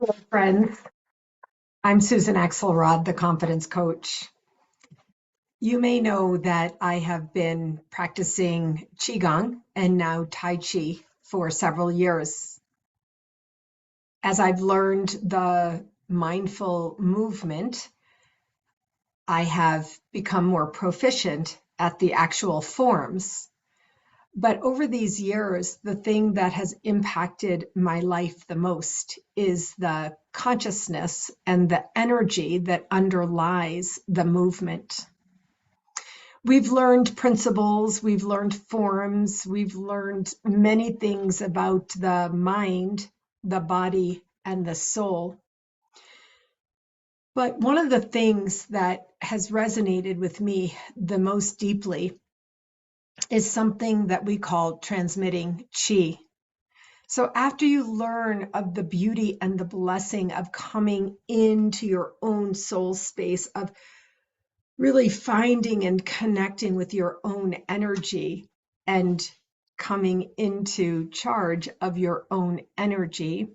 Hello, friends. I'm Susan Axelrod, the confidence coach. You may know that I have been practicing Qigong and now Tai Chi for several years. As I've learned the mindful movement, I have become more proficient at the actual forms. But over these years, the thing that has impacted my life the most is the consciousness and the energy that underlies the movement. We've learned principles, we've learned forms, we've learned many things about the mind, the body, and the soul. But one of the things that has resonated with me the most deeply is something that we call transmitting chi. So after you learn of the beauty and the blessing of coming into your own soul space, of really finding and connecting with your own energy and coming into charge of your own energy,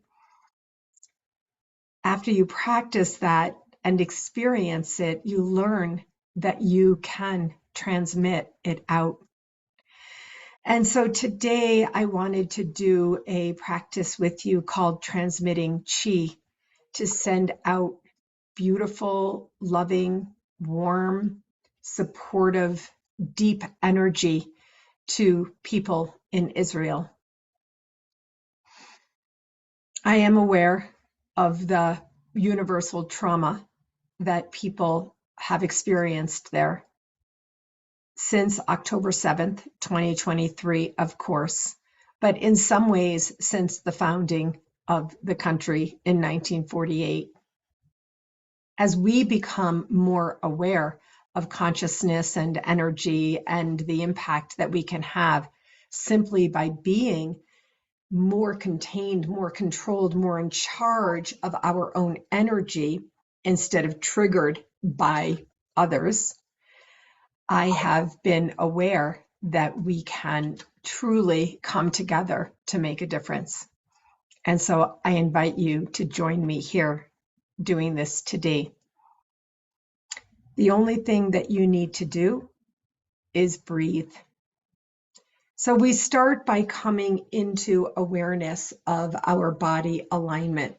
after you practice that and experience it, you learn that you can transmit it out. And so today I wanted to do a practice with you called transmitting chi, to send out beautiful, loving, warm, supportive, deep energy to people in Israel. I am aware of the universal trauma that people have experienced there since October 7th, 2023, of course, but in some ways since the founding of the country in 1948. As we become more aware of consciousness and energy and the impact that we can have simply by being more contained, more controlled, more in charge of our own energy instead of triggered by others, I have been aware that we can truly come together to make a difference. And so I invite you to join me here doing this today. The only thing that you need to do is breathe. So we start by coming into awareness of our body alignment.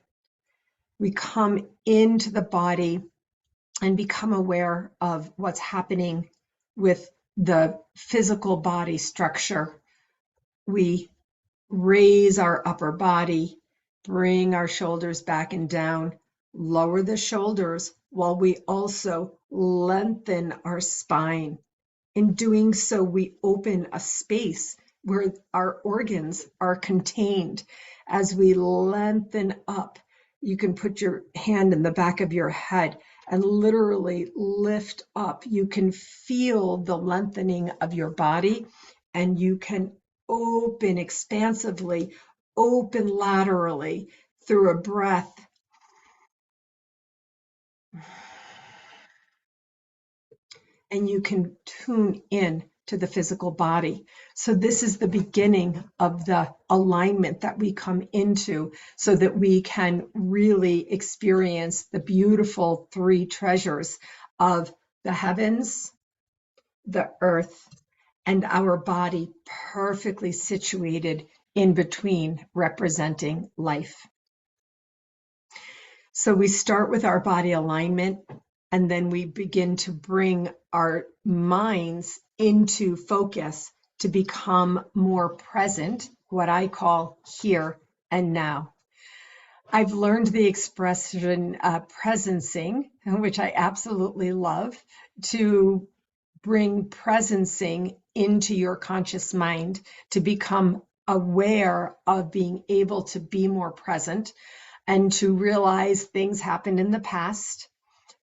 We come into the body and become aware of what's happening with the physical body structure. We raise our upper body, bring our shoulders back and down, lower the shoulders while we also lengthen our spine. In doing so, we open a space where our organs are contained. As we lengthen up, you can put your hand in the back of your head and literally lift up. You can feel the lengthening of your body, and you can open expansively, open laterally through a breath. And you can tune in to the physical body. So this is the beginning of the alignment that we come into so that we can really experience the beautiful three treasures of the heavens, the earth, and our body perfectly situated in between, representing life. So we start with our body alignment, and then we begin to bring our minds into focus to become more present, what I call here and now. I've learned the expression presencing, which I absolutely love, to bring presencing into your conscious mind, to become aware of being able to be more present and to realize things happened in the past,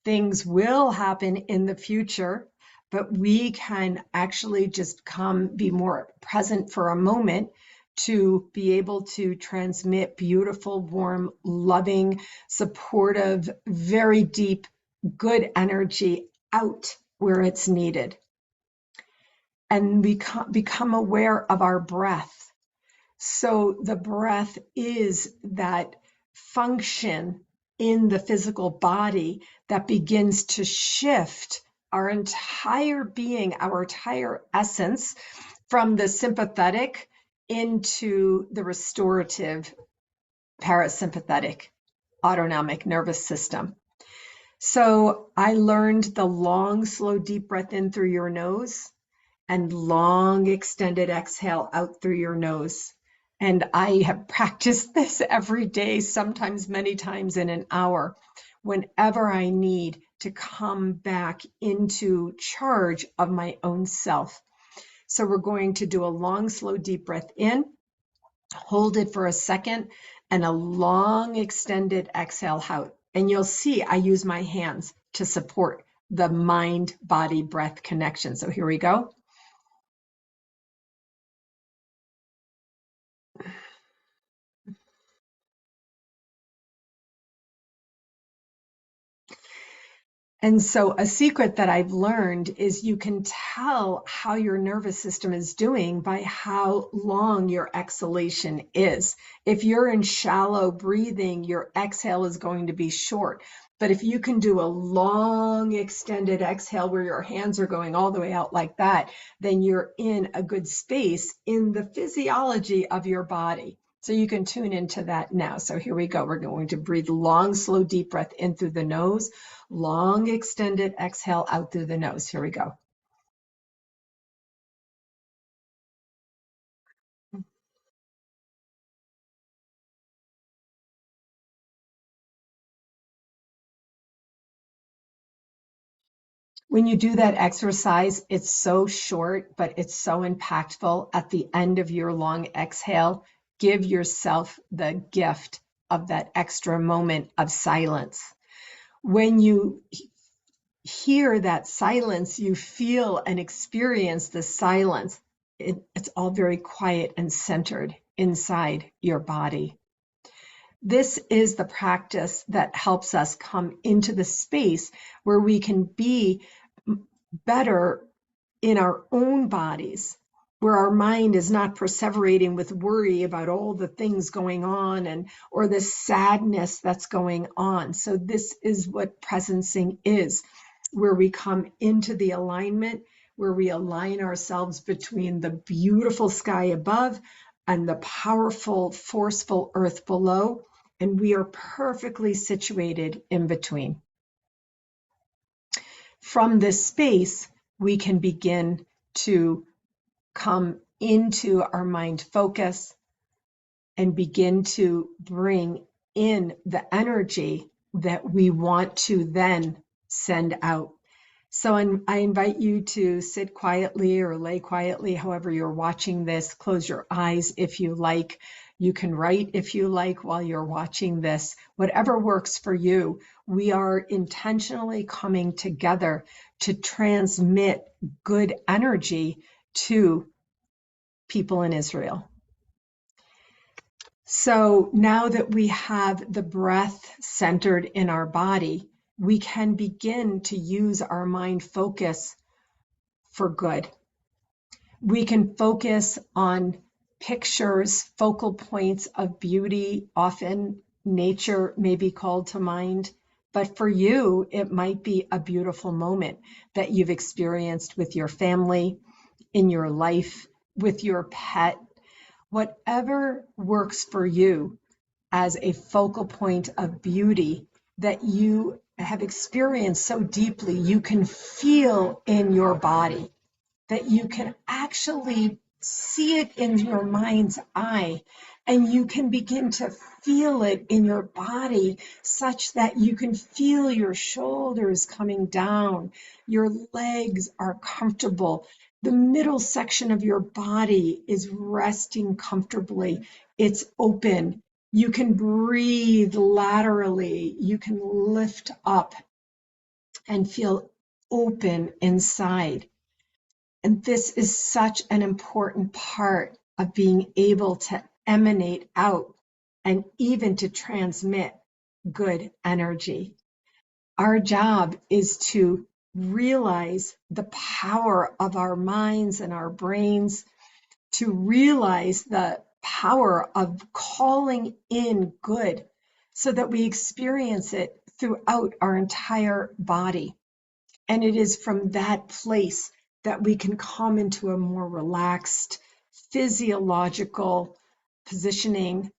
things will happen in the future, but we can actually just be more present for a moment to be able to transmit beautiful, warm, loving, supportive, very deep, good energy out where it's needed. And we become aware of our breath. So the breath is that function in the physical body that begins to shift our entire being, our entire essence, from the sympathetic into the restorative parasympathetic autonomic nervous system. So I learned the long, slow, deep breath in through your nose and long, extended exhale out through your nose. And I have practiced this every day, sometimes many times in an hour, whenever I need to come back into charge of my own self. So we're going to do a long, slow, deep breath in, hold it for a second, and a long, extended exhale out. And you'll see I use my hands to support the mind-body breath connection. So here we go. And so a secret that I've learned is you can tell how your nervous system is doing by how long your exhalation is. If you're in shallow breathing, your exhale is going to be short. But if you can do a long extended exhale where your hands are going all the way out like that, then you're in a good space in the physiology of your body. So you can tune into that now. So here we go. We're going to breathe long, slow, deep breath in through the nose. Long extended exhale out through the nose. Here we go. When you do that exercise, it's so short, but it's so impactful. At the end of your long exhale, give yourself the gift of that extra moment of silence. When you hear that silence, you feel and experience the silence. It's all very quiet and centered inside your body. This is the practice that helps us come into the space where we can be better in our own bodies, where our mind is not perseverating with worry about all the things going on and or the sadness that's going on. So this is what presencing is, where we come into the alignment, where we align ourselves between the beautiful sky above and the powerful, forceful earth below, and we are perfectly situated in between. From this space, we can begin to come into our mind focus and begin to bring in the energy that we want to then send out. So I invite you to sit quietly or lay quietly, however you're watching this. Close your eyes if you like. You can write if you like while you're watching this. Whatever works for you. We are intentionally coming together to transmit good energy to people in Israel. So now that we have the breath centered in our body, we can begin to use our mind focus for good. We can focus on pictures, focal points of beauty. Often nature may be called to mind, but for you, it might be a beautiful moment that you've experienced with your family, in your life, with your pet. Whatever works for you as a focal point of beauty that you have experienced so deeply, you can feel in your body, that you can actually see it in your mind's eye, and you can begin to feel it in your body such that you can feel your shoulders coming down, your legs are comfortable, the middle section of your body is resting comfortably, it's open. You can breathe laterally, you can lift up and feel open inside. And this is such an important part of being able to emanate out and even to transmit good energy. Our job is to realize the power of our minds and our brains, to realize the power of calling in good so that we experience it throughout our entire body. And it is from that place that we can come into a more relaxed physiological positioning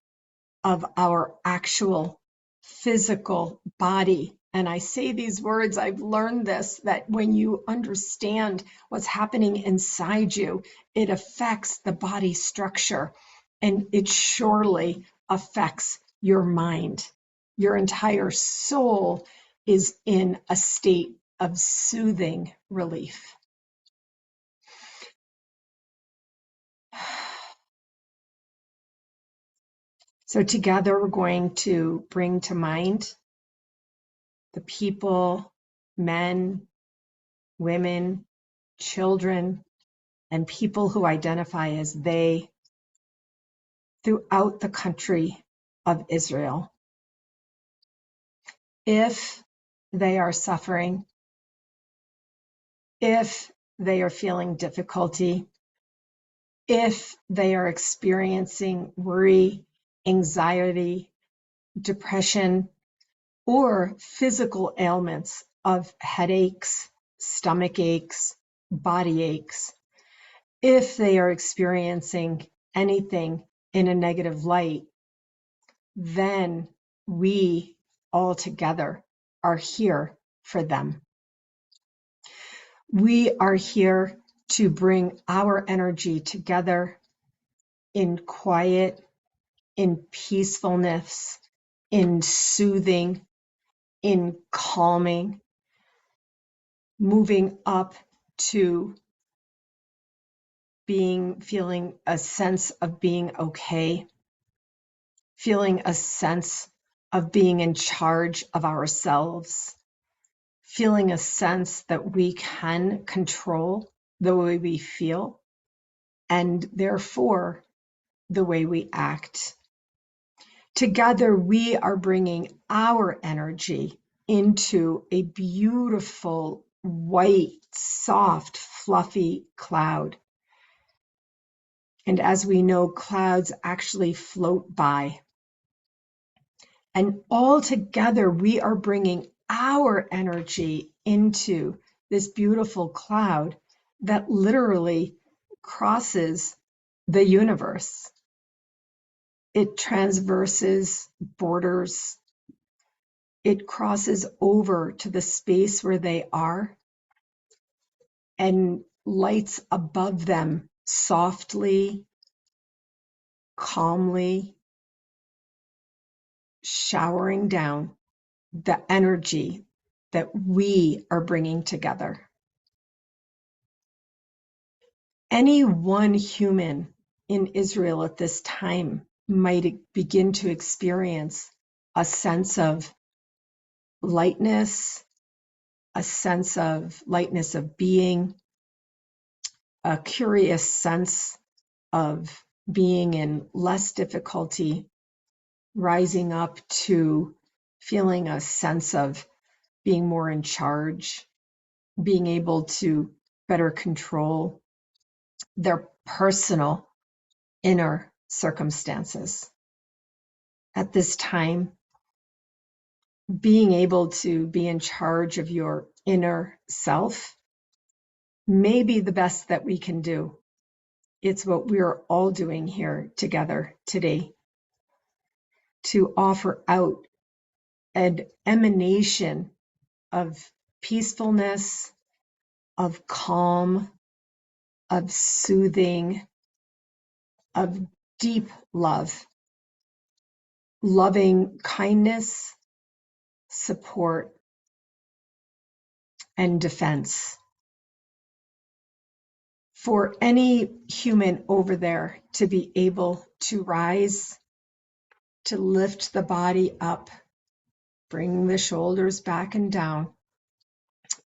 of our actual physical body. And I say these words, I've learned this, that when you understand what's happening inside you, it affects the body structure, and it surely affects your mind. Your entire soul is in a state of soothing relief. So together we're going to bring to mind the people, men, women, children, and people who identify as they throughout the country of Israel. If they are suffering, if they are feeling difficulty, if they are experiencing worry, anxiety, depression, or physical ailments of headaches, stomach aches, body aches, if they are experiencing anything in a negative light, then we all together are here for them. We are here to bring our energy together in quiet, in peacefulness, in soothing, in calming, moving up to feeling a sense of being okay, feeling a sense of being in charge of ourselves, feeling a sense that we can control the way we feel, and therefore the way we act. Together, we are bringing our energy into a beautiful, white, soft, fluffy cloud. And as we know, clouds actually float by. And all together, we are bringing our energy into this beautiful cloud that literally crosses the universe. It transverses borders. It crosses over to the space where they are and lights above them softly, calmly, showering down the energy that we are bringing together. Any one human in Israel at this time might begin to experience a sense of lightness, a sense of lightness of being, a curious sense of being in less difficulty, rising up to feeling a sense of being more in charge, being able to better control their personal inner circumstances. At this time, being able to be in charge of your inner self may be the best that we can do. It's what we're all doing here together today, to offer out an emanation of peacefulness, of calm, of soothing, of deep love, loving kindness, support, and defense. For any human over there to be able to rise, to lift the body up, bring the shoulders back and down,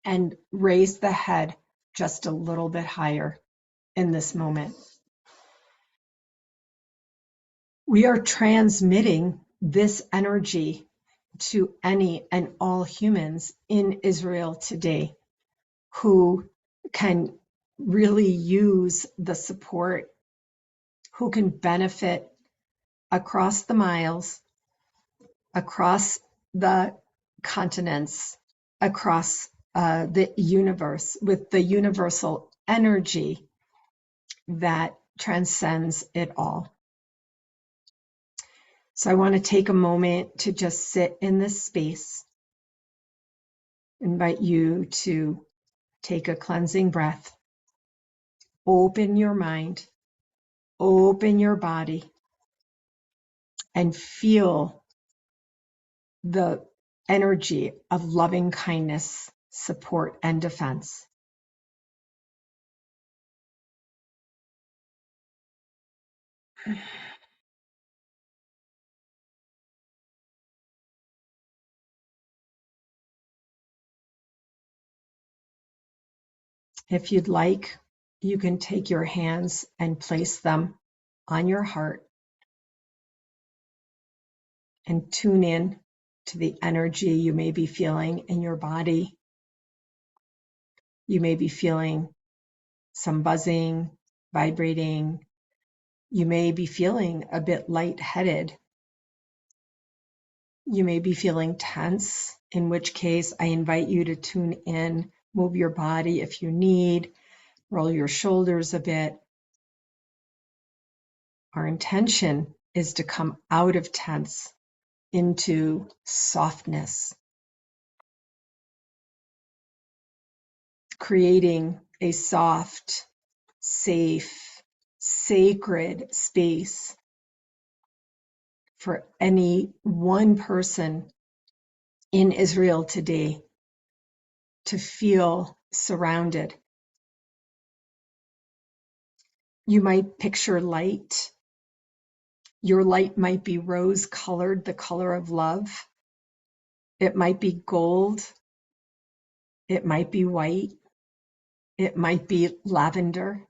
and raise the head just a little bit higher in this moment. We are transmitting this energy to any and all humans in Israel today who can really use the support, who can benefit across the miles across the continents, across the universe, with the universal energy that transcends it all. So I want to take a moment to just sit in this space. Invite you to take a cleansing breath. Open your mind, open your body, and feel the energy of loving kindness, support, and defense. If you'd like, you can take your hands and place them on your heart and tune in to the energy you may be feeling in your body. You may be feeling some buzzing, vibrating. You may be feeling a bit lightheaded. You may be feeling tense, in which case I invite you to tune in, move your body if you need, roll your shoulders a bit. Our intention is to come out of tense into softness, creating a soft, safe, sacred space for any one person in Israel today to feel surrounded. You might picture light. Your light might be rose colored, the color of love. It might be gold. It might be white. It might be lavender,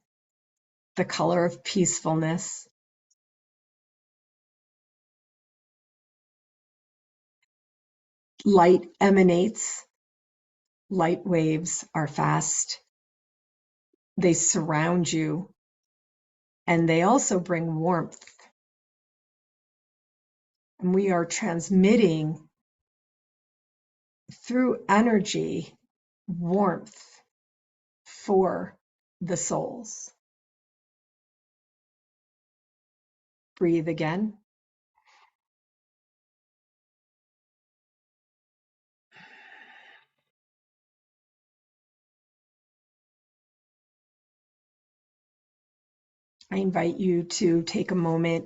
the color of peacefulness. Light emanates. Light waves are fast. They surround you, and they also bring warmth. And we are transmitting through energy warmth for the souls. Breathe again. I invite you to take a moment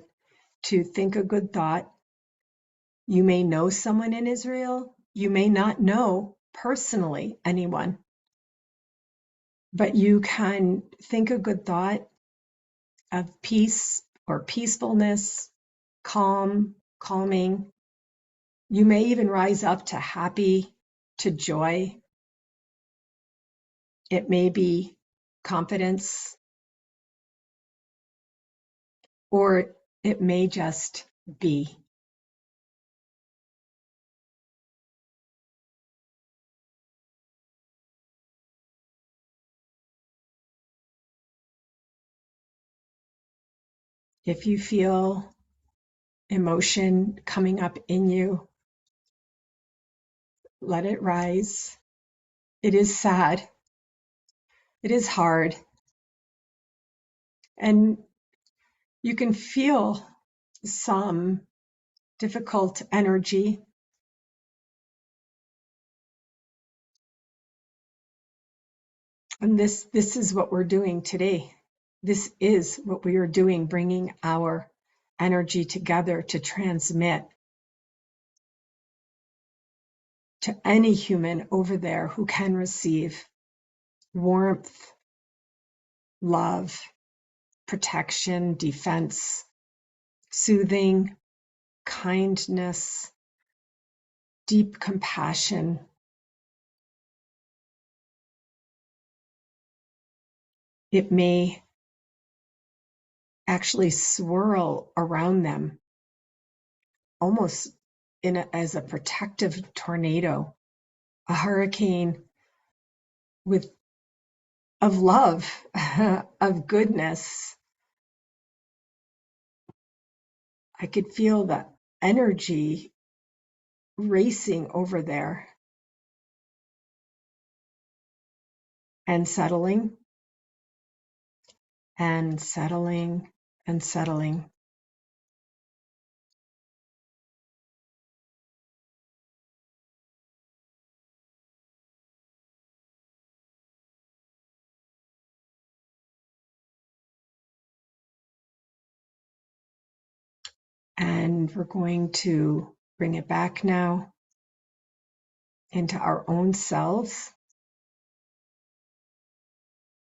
to think a good thought. You may know someone in Israel. You may not know personally anyone, but you can think a good thought of peace or peacefulness, calming. You may even rise up to happy, to joy. It may be confidence, or it may just be. If you feel emotion coming up in you, let it rise. It is sad. It is hard. And you can feel some difficult energy. And this is what we're doing today. This is what we are doing, bringing our energy together to transmit to any human over there who can receive warmth, love, protection, defense, soothing, kindness, deep compassion. It may actually swirl around them, almost as a protective tornado, a hurricane of love, of goodness. I could feel the energy racing over there and settling and settling and settling. And we're going to bring it back now into our own selves,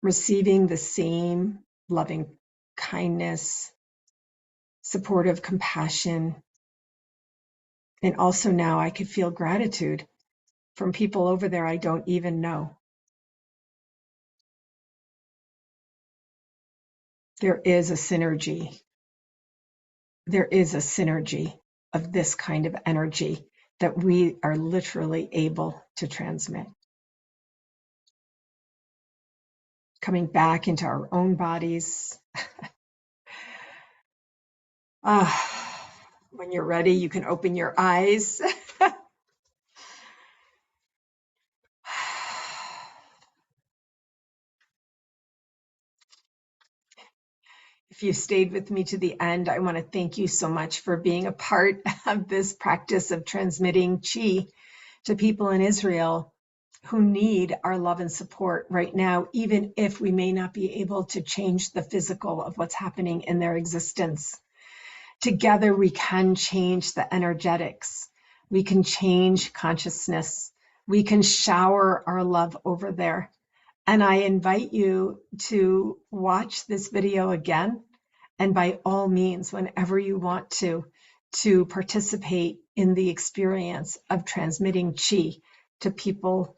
receiving the same loving kindness, supportive compassion. And also now I could feel gratitude from people over there I don't even know. There is a synergy. There is a synergy of this kind of energy that we are literally able to transmit. Coming back into our own bodies. When you're ready, you can open your eyes. If you stayed with me to the end, I want to thank you so much for being a part of this practice of transmitting Qi to people in Israel who need our love and support right now, even if we may not be able to change the physical of what's happening in their existence. Together, we can change the energetics. We can change consciousness. We can shower our love over there. And I invite you to watch this video again. And by all means, whenever you want to participate in the experience of transmitting Qi to people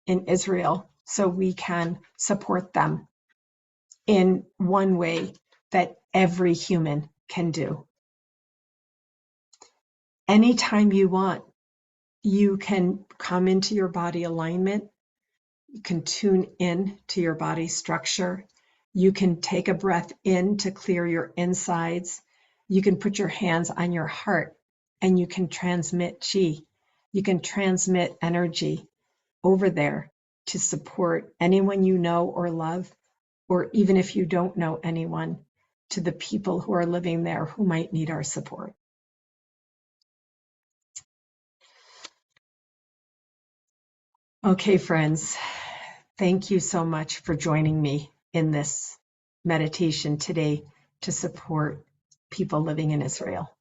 in Israel so we can support them in one way that every human can do. Anytime you want, you can come into your body alignment. You can tune in to your body structure. You can take a breath in to clear your insides. You can put your hands on your heart and you can transmit Qi. You can transmit energy over there to support anyone you know or love, or even if you don't know anyone, to the people who are living there who might need our support. Okay, friends, thank you so much for joining me in this meditation today to support people living in Israel.